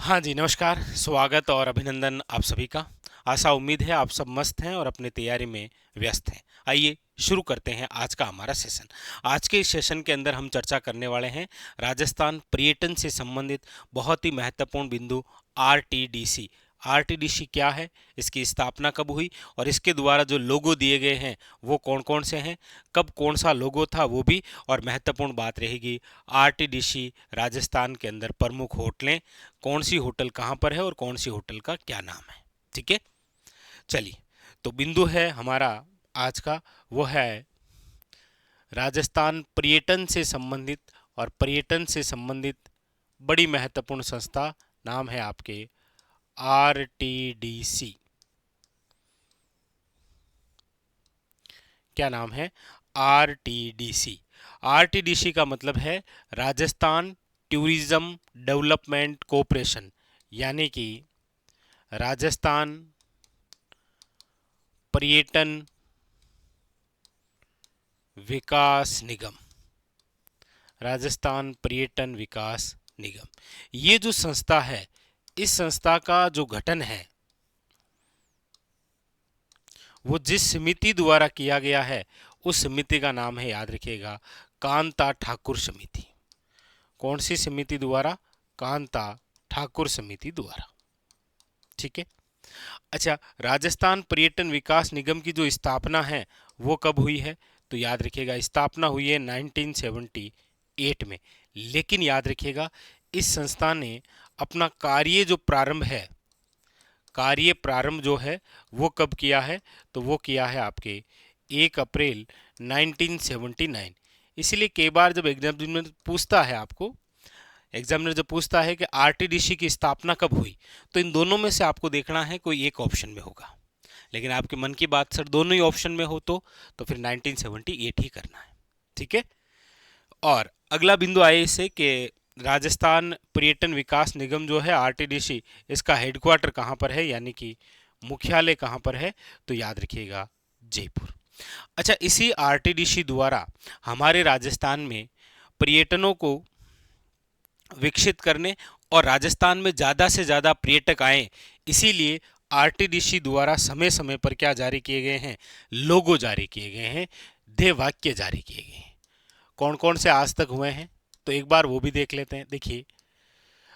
हाँ जी, नमस्कार, स्वागत और अभिनंदन आप सभी का। आशा उम्मीद है आप सब मस्त हैं और अपनी तैयारी में व्यस्त हैं। आइए शुरू करते हैं आज का हमारा सेशन। आज के इस सेशन के अंदर हम चर्चा करने वाले हैं राजस्थान पर्यटन से संबंधित बहुत ही महत्वपूर्ण बिंदु आरटीडीसी। आरटीडीसी क्या है, इसकी स्थापना कब हुई और इसके द्वारा जो लोगो दिए गए हैं वो कौन कौन से हैं, कब कौन सा लोगो था वो भी, और महत्वपूर्ण बात रहेगी आरटीडीसी राजस्थान के अंदर प्रमुख होटलें, कौन सी होटल कहाँ पर है और कौन सी होटल का क्या नाम है। ठीक है, चलिए। तो बिंदु है हमारा आज का, वो है राजस्थान पर्यटन से संबंधित, और पर्यटन से संबंधित बड़ी महत्वपूर्ण संस्था, नाम है आपके आरटीडीसी। क्या नाम है? आरटीडीसी। आरटीडीसी का मतलब है राजस्थान टूरिज्म डेवलपमेंट कॉरपोरेशन, यानी कि राजस्थान पर्यटन विकास निगम। राजस्थान पर्यटन विकास निगम, ये जो संस्था है, इस संस्था का जो गठन है वो जिस समिति द्वारा किया गया है उस समिति का नाम है, याद रखिएगा, कांता ठाकुर समिति। कौन सी समिति द्वारा? कांता ठाकुर समिति द्वारा। ठीक है। अच्छा, राजस्थान पर्यटन विकास निगम की जो स्थापना है वो कब हुई है? तो याद रखिएगा, स्थापना हुई है 1978 में। लेकिन याद रखिएगा, इस संस्था ने अपना कार्य जो प्रारंभ है, कार्य प्रारंभ जो है वो कब किया है? तो वो किया है आपके 1 अप्रैल 1979। इसलिए कई बार जब एग्जाम पूछता है आपको, एग्जामिनर जब पूछता है कि आरटीडीसी की स्थापना कब हुई, तो इन दोनों में से आपको देखना है कोई एक ऑप्शन में होगा। लेकिन आपके मन की बात सर दोनों ही ऑप्शन में हो तो फिर 1978 ही करना है। ठीक है। और अगला बिंदु आए इससे कि राजस्थान पर्यटन विकास निगम जो है आरटीडीसी, इसका हेडक्वार्टर कहाँ पर है, यानी कि मुख्यालय कहाँ पर है? तो याद रखिएगा, जयपुर। अच्छा, इसी आरटीडीसी द्वारा हमारे राजस्थान में पर्यटनों को विकसित करने और राजस्थान में ज़्यादा से ज़्यादा पर्यटक आएँ, इसीलिए आरटीडीसी द्वारा समय समय पर क्या जारी किए गए हैं? लोगो जारी किए गए हैं, ध्येय वाक्य जारी किए गए हैं। कौन कौन से आज तक हुए हैं तो एक बार वो भी देख लेते हैं। देखिए,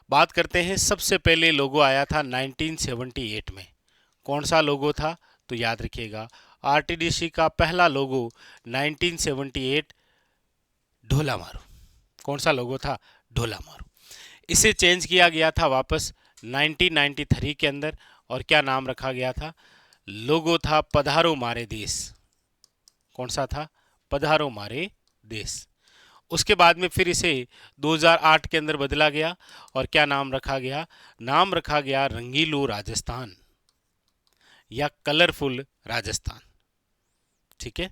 बात करते हैं, सबसे पहले लोगो आया था 1978 में। कौन सा लोगो था? तो याद रखिएगा, आरटीडीसी का पहला लोगो 1978 ढोला मारू। कौन सा लोगो था? ढोला मारू। इसे चेंज किया गया था वापस 1993 के अंदर, और क्या नाम रखा गया था? लोगो था पधारो मारे देश। कौन सा था? पधारो मारे देश। उसके बाद में फिर इसे 2008 के अंदर बदला गया, और क्या नाम रखा गया? नाम रखा गया रंगीलो राजस्थान या कलरफुल राजस्थान। ठीक है,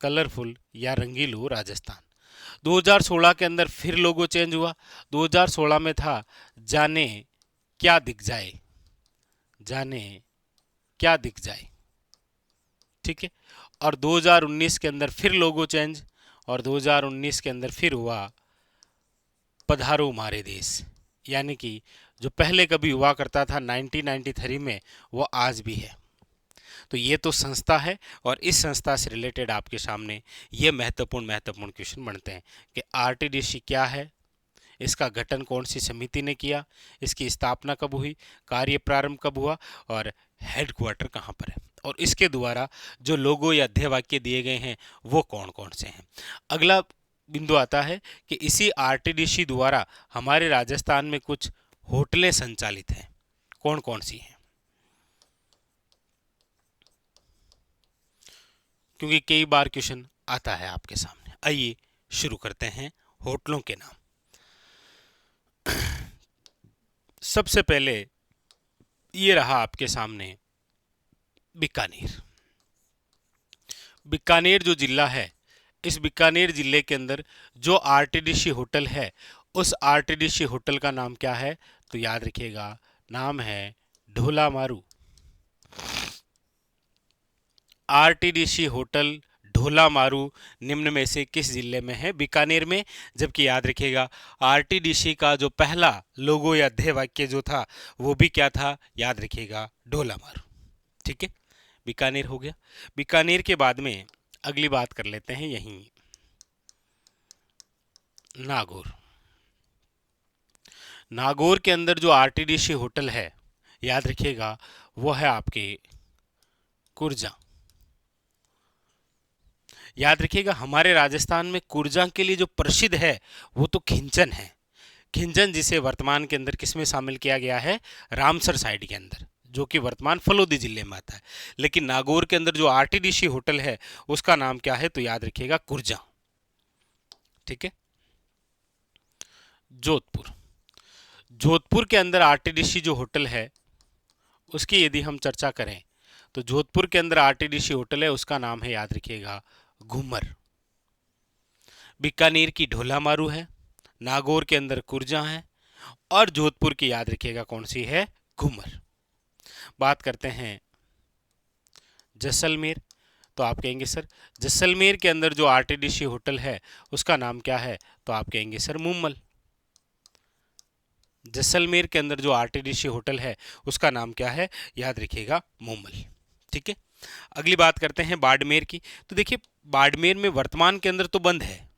कलरफुल या रंगीलो राजस्थान। 2016 के अंदर फिर लोगो चेंज हुआ। 2016 में था जाने क्या दिख जाए, जाने क्या दिख जाए। ठीक है। और 2019 के अंदर फिर लोगो चेंज, और 2019 के अंदर फिर हुआ पधारो मारे देश, यानी कि जो पहले कभी हुआ करता था 1993 में, वो आज भी है। तो ये तो संस्था है, और इस संस्था से रिलेटेड आपके सामने ये महत्वपूर्ण महत्वपूर्ण क्वेश्चन बनते हैं कि आरटीडीसी क्या है, इसका गठन कौन सी समिति ने किया, इसकी स्थापना कब हुई, कार्य प्रारंभ कब हुआ, और हेडक्वार्टर कहाँ पर है, और इसके द्वारा जो लोगो या ध्येय वाक्य दिए गए हैं वो कौन कौन से हैं। अगला बिंदु आता है कि इसी आरटीडीसी द्वारा हमारे राजस्थान में कुछ होटलें संचालित हैं। कौन कौन सी हैं? क्योंकि कई बार क्वेश्चन आता है आपके सामने। आइए शुरू करते हैं होटलों के नाम। सबसे पहले ये रहा आपके सामने बीकानेर। बीकानेर जो जिला है, इस बीकानेर जिले के अंदर जो आरटीडीसी होटल है, उस आरटीडीसी होटल का नाम क्या है? तो याद रखिएगा, नाम है ढोला मारू। आरटीडीसी होटल ढोला मारू निम्न में से किस जिले में है? बीकानेर में। जबकि याद रखिएगा आरटीडीसी का जो पहला लोगो या ध्येय वाक्य जो था वो भी क्या था? याद रखिएगा ढोला मारू। ठीक है, बीकानेर हो गया। बीकानेर के बाद में अगली बात कर लेते हैं यहीं नागौर। नागौर के अंदर जो आरटीडीसी होटल है याद रखिएगा वो है आपके कुर्जा। याद रखिएगा हमारे राजस्थान में कुर्जा के लिए जो प्रसिद्ध है वो तो खिंचन है। खिंचन जिसे वर्तमान के अंदर किसमें शामिल किया गया है? रामसर साइड के अंदर, जो कि वर्तमान फलोदी जिले में आता है। लेकिन नागौर के अंदर जो आरटीडीसी होटल है उसका नाम क्या है? तो याद रखिएगा कुर्जा। ठीक है। जोधपुर। जोधपुर के अंदर आरटीडीसी जो होटल है उसकी यदि हम चर्चा करें तो जोधपुर के अंदर आरटीडीसी होटल है उसका नाम है, याद रखिएगा, घूमर। बीकानेर की ढोला मारू है, नागौर के अंदर कुर्जा है और जोधपुर की याद रखिएगा कौन सी है? घूमर। बात करते हैं जैसलमेर। तो आप कहेंगे सर जैसलमेर के अंदर जो आरटीडीसी होटल है उसका नाम क्या है? तो आप कहेंगे सर मूमल। जैसलमेर के अंदर जो आरटीडीसी होटल है उसका नाम क्या है? याद रखिएगा मूमल। ठीक है। अगली बात करते हैं बाड़मेर की। तो देखिए बाड़मेर में वर्तमान के अंदर तो बंद है।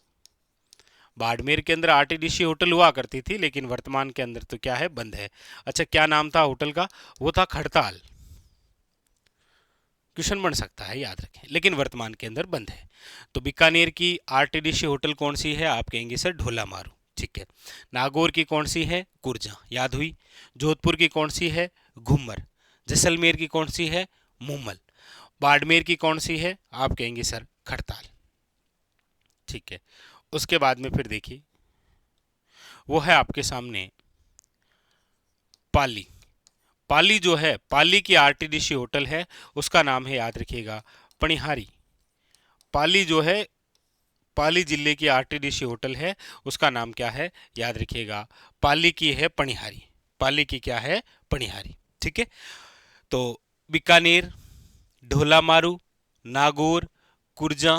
बाड़मेर के अंदर आरटीडीसी होटल हुआ करती थी लेकिन वर्तमान के अंदर तो क्या है? बंद है। अच्छा, क्या नाम था होटल का? वो था खड़ताल। क्वेश्चन बन सकता है, याद रखें, लेकिन वर्तमान के अंदर बंद है। तो बीकानेर की आरटीडीसी होटल कौन सी है? आप कहेंगे सर ढोला मारू। ठीक है। नागौर की कौन सी है? कुर्जा, याद हुई। जोधपुर की कौन सी है? घूमर। जैसलमेर की कौन सी है? मूमल। बाड़मेर की कौन सी है? आप कहेंगे सर खड़ताल। ठीक है। उसके बाद में फिर देखिए वो है आपके सामने पाली। पाली जो है, पाली की आरटीडीसी होटल है उसका नाम है, याद रखिएगा, पणिहारी। पाली जो है, पाली जिले की आरटीडीसी होटल है उसका नाम क्या है? याद रखिएगा पाली की है पणिहारी। पाली की क्या है? पणिहारी। ठीक है। तो बीकानेर, ढोला मारू, नागौर, कुर्जा,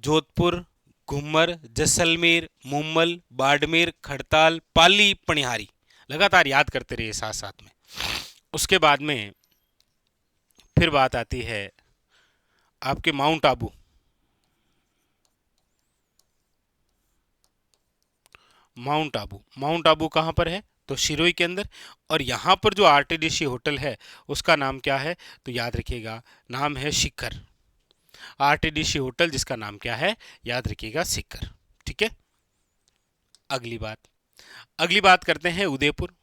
जोधपुर, घूमर, जैसलमेर, मूमल, बाड़मेर, खड़ताल, पाली, पणिहारी, लगातार याद करते रहिए साथ साथ में। उसके बाद में फिर बात आती है आपके mount Abu. Mount Abu, mount Abu कहाँ पर है? तो सिरोही के अंदर। और यहाँ पर जो आरटीडीसी होटल है उसका नाम क्या है? तो याद रखिएगा नाम है शिखर। आरटीडीसी होटल जिसका नाम क्या है? याद रखिएगा शिखर। ठीक है। अगली बात करते हैं उदयपुर।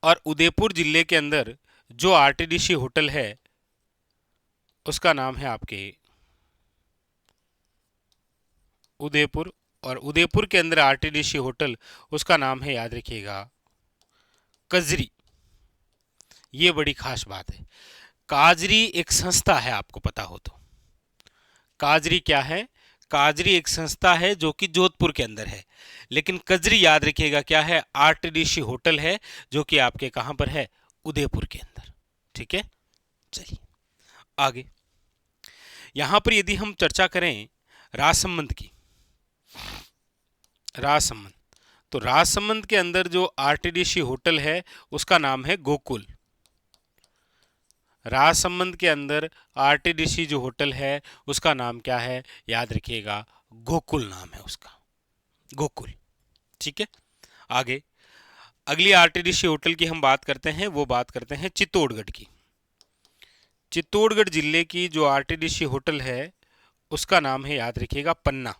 और उदयपुर जिले के अंदर जो आरटीडीसी होटल है उसका नाम है आपके उदयपुर। और उदयपुर के अंदर आरटीडीसी होटल उसका नाम है, याद रखिएगा, कजरी। ये बड़ी खास बात है। काजरी एक संस्था है, आपको पता हो तो। काजरी क्या है? काजरी एक संस्था है जो कि जोधपुर के अंदर है। लेकिन कजरी याद रखिएगा क्या है? आरटीडीसी होटल है जो कि आपके कहां पर है? उदयपुर के अंदर। ठीक है। चलिए आगे। यहां पर यदि हम चर्चा करें राजसमंद की, राजसमंद, तो राजसमंद के अंदर जो आरटीडीसी होटल है उसका नाम है गोकुल। राजसमंद के अंदर आरटीडीसी जो होटल है उसका नाम क्या है? याद रखिएगा गोकुल नाम है उसका, गोकुल। ठीक है। आगे अगली आरटीडीसी होटल की हम बात करते हैं, वो बात करते हैं चित्तौड़गढ़ की। चित्तौड़गढ़ जिले की जो आरटीडीसी होटल है उसका नाम है, याद रखिएगा, पन्ना।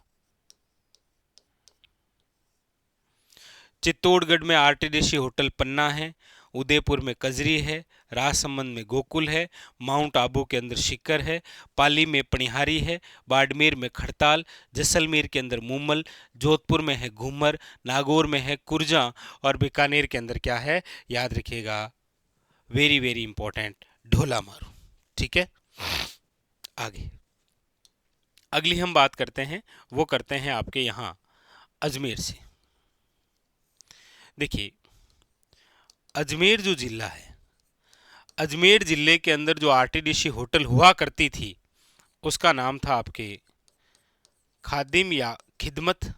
चित्तौड़गढ़ में आरटीडीसी होटल पन्ना है, उदयपुर में कजरी है, राजसमंद में गोकुल है, माउंट आबू के अंदर शिखर है, पाली में पणिहारी है, बाड़मेर में खड़ताल, जैसलमेर के अंदर मूमल, जोधपुर में है घूमर, नागौर में है कुर्जा और बीकानेर के अंदर क्या है? याद रखिएगा, वेरी वेरी इंपॉर्टेंट, ढोला मारू। ठीक है। आगे अगली हम बात करते हैं, वो करते हैं आपके यहाँ अजमेर से। देखिए अजमेर जो जिला है, अजमेर जिले के अंदर जो आरटीडीसी होटल हुआ करती थी उसका नाम था आपके खादिम या खिदमत,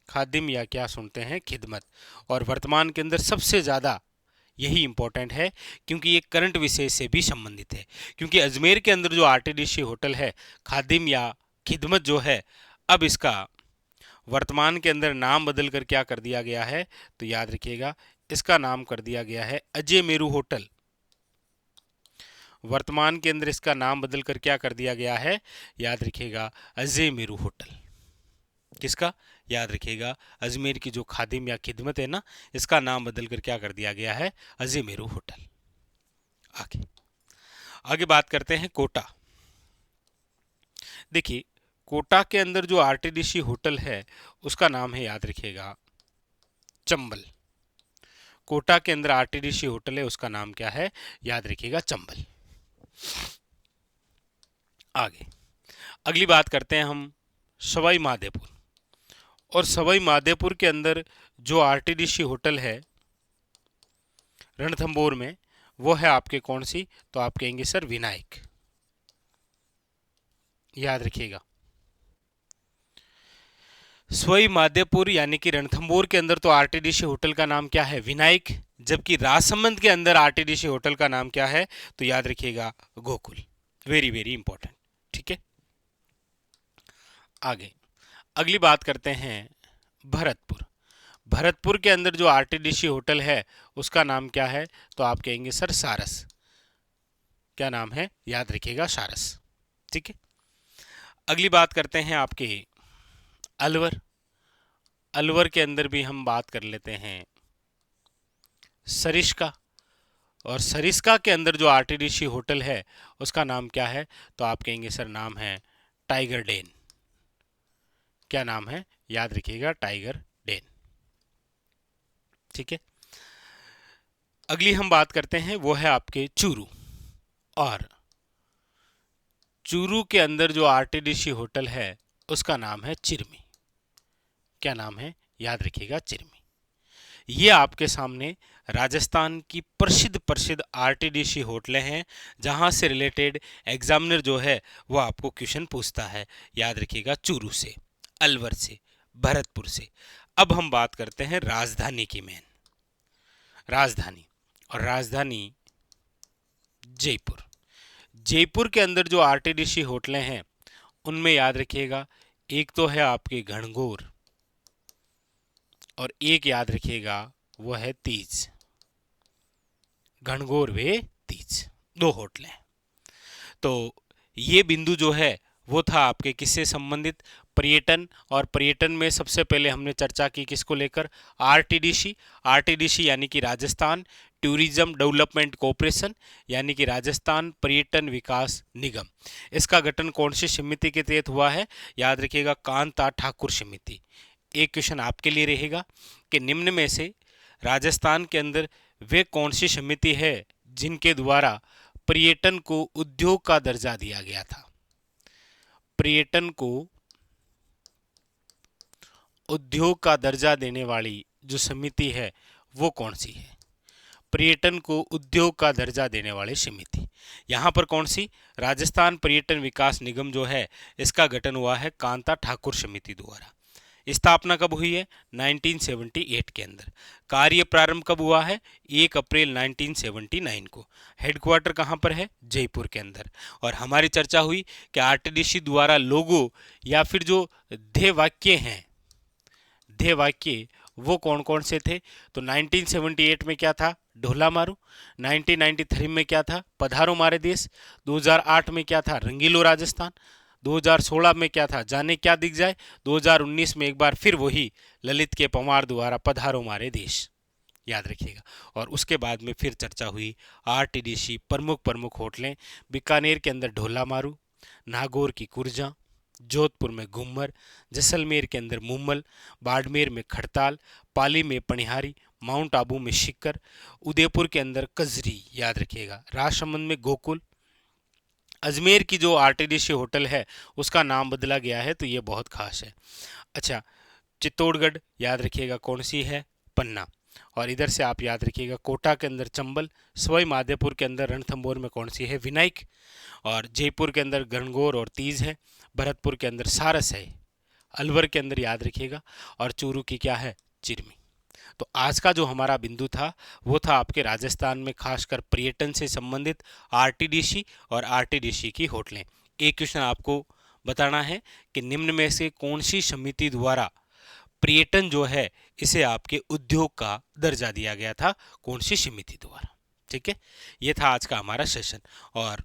खादिम या क्या सुनते हैं, खिदमत। और वर्तमान के अंदर सबसे ज़्यादा यही इंपॉर्टेंट है क्योंकि ये करंट विषय से भी संबंधित है, क्योंकि अजमेर के अंदर जो आरटीडीसी होटल है खादिम या खिदमत जो है, अब इसका वर्तमान के अंदर नाम बदल कर क्या कर दिया गया है, तो याद रखिएगा इसका नाम कर दिया गया है अजय मेरू होटल। वर्तमान के अंदर इसका नाम बदल कर क्या कर दिया गया है, याद रखिएगा अजय मेरू होटल। किसका, याद रखिएगा अजमेर की जो खादिम या खिदमत है ना, इसका नाम बदल कर क्या कर दिया गया है, अजय मेरू होटल। आगे आगे बात करते हैं कोटा। देखिए कोटा के अंदर जो आरटीडीसी होटल है उसका नाम है, याद रखिएगा चंबल। कोटा के अंदर आरटीडीसी होटल है, उसका नाम क्या है, याद रखिएगा चंबल। आगे अगली बात करते हैं हम सवाई माधोपुर। और सवाई माधोपुर के अंदर जो आरटीडीसी होटल है रणथंबोर में, वो है आपके कौन सी, तो आप कहेंगे सर विनायक। याद रखिएगा सवाई माधोपुर यानी कि रणथंबोर के अंदर तो आरटीडीसी होटल का नाम क्या है, विनायक, जबकि राजसमंद के अंदर आरटीडीसी होटल का नाम क्या है, तो याद रखिएगा गोकुल। वेरी वेरी इंपॉर्टेंट, ठीक है। आगे अगली बात करते हैं भरतपुर। भरतपुर के अंदर जो आरटीडीसी होटल है उसका नाम क्या है, तो आप कहेंगे सर सारस। क्या नाम है, याद रखिएगा सारस, ठीक है। अगली बात करते हैं आपके अलवर। अलवर के अंदर भी हम बात कर लेते हैं सरिस्का। और सरिस्का के अंदर जो आरटीडीसी होटल है उसका नाम क्या है, तो आप कहेंगे सर नाम है टाइगर डेन। क्या नाम है, याद रखिएगा टाइगर डेन, ठीक है। अगली हम बात करते हैं वो है आपके चूरू। और चूरू के अंदर जो आरटीडीसी होटल है उसका नाम है चिरमी। क्या नाम है, याद रखिएगा चिरमी। ये आपके सामने राजस्थान की प्रसिद्ध प्रसिद्ध आरटीडीसी होटलें हैं जहां से रिलेटेड एग्जामिनर जो है वो आपको क्वेश्चन पूछता है। याद रखिएगा चूरू से, अलवर से, भरतपुर से। अब हम बात करते हैं राजधानी की मेन, राजधानी। और राजधानी जयपुर। जयपुर के अंदर जो आरटीडीसी होटलें हैं उनमें याद रखिएगा एक तो है आपके घनघोर और एक याद रखिएगा वो है तीज। घनघोर वे तीज, दो होटलें। तो ये बिंदु जो है वो था आपके किससे संबंधित, पर्यटन। और पर्यटन में सबसे पहले हमने चर्चा की किसको लेकर, आरटीडीसी। आरटीडीसी यानी कि राजस्थान टूरिज्म डेवलपमेंट कॉरपोरेशन, यानी कि राजस्थान पर्यटन विकास निगम। इसका गठन कौन सी समिति के तहत हुआ है, याद रखिएगा कांता ठाकुर समिति। एक क्वेश्चन आपके लिए रहेगा कि निम्न में से राजस्थान के अंदर वे कौन सी समिति है जिनके द्वारा पर्यटन को उद्योग का दर्जा दिया गया था। पर्यटन को उद्योग का दर्जा देने वाली जो समिति है वो कौन सी है, पर्यटन को उद्योग का दर्जा देने वाली समिति। यहाँ पर कौन सी, राजस्थान पर्यटन विकास निगम जो है इसका गठन हुआ है कांता ठाकुर समिति द्वारा। स्थापना कब हुई है, 1978 के अंदर। कार्य प्रारंभ कब हुआ है, 1 अप्रैल 1979 को। हेडक्वार्टर कहाँ पर है, जयपुर के अंदर। और हमारी चर्चा हुई कि आरटीडीसी द्वारा लोगो या फिर जो ध्येय वाक्य हैं, ध्येय वाक्य वो कौन कौन से थे, तो 1978 में क्या था, ढोला मारू। 1993 में क्या था, पधारो मारे देश। 2008 में क्या था, रंगीलो राजस्थान। 2016 में क्या था, जाने क्या दिख जाए। 2019 में एक बार फिर वही ललित के पंवार द्वारा पधारो मारे देश, याद रखिएगा। और उसके बाद में फिर चर्चा हुई आरटीडीसी प्रमुख प्रमुख होटलें। बीकानेर के अंदर ढोला मारू, नागौर की कुर्जा, जोधपुर में घूमर, जैसलमेर के अंदर मुम्मल, बाड़मेर में खड़ताल, पाली में पनिहारी, माउंट आबू में शिक्कर, उदयपुर के अंदर कजरी, याद रखिएगा। राजसमंद में गोकुल। अजमेर की जो आरटीडीसी होटल है उसका नाम बदला गया है, तो ये बहुत खास है। अच्छा, चित्तौड़गढ़ याद रखिएगा कौन सी है, पन्ना। और इधर से आप याद रखिएगा कोटा के अंदर चंबल, सवाई माधोपुर के अंदर रणथंभौर में कौन सी है, विनायक, और जयपुर के अंदर गणगौर और तीज है, भरतपुर के अंदर सारस है, अलवर के अंदर याद रखिएगा, और चूरू की क्या है, चिरमी। तो आज का जो हमारा बिंदु था वो था आपके राजस्थान में खासकर पर्यटन से संबंधित आरटीडीसी और आरटीडीसी की होटलें। एक क्वेश्चन आपको बताना है कि निम्न में से कौन सी समिति द्वारा पर्यटन जो है इसे आपके उद्योग का दर्जा दिया गया था, कौन सी समिति द्वारा। ठीक है, ये था आज का हमारा सेशन। और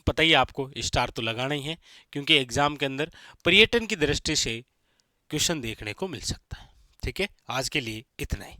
पता ही आपको स्टार तो लगाना ही है, क्योंकि एग्जाम के अंदर पर्यटन की दृष्टि से क्वेश्चन देखने को मिल सकता है। ठीक है, आज के लिए इतना ही।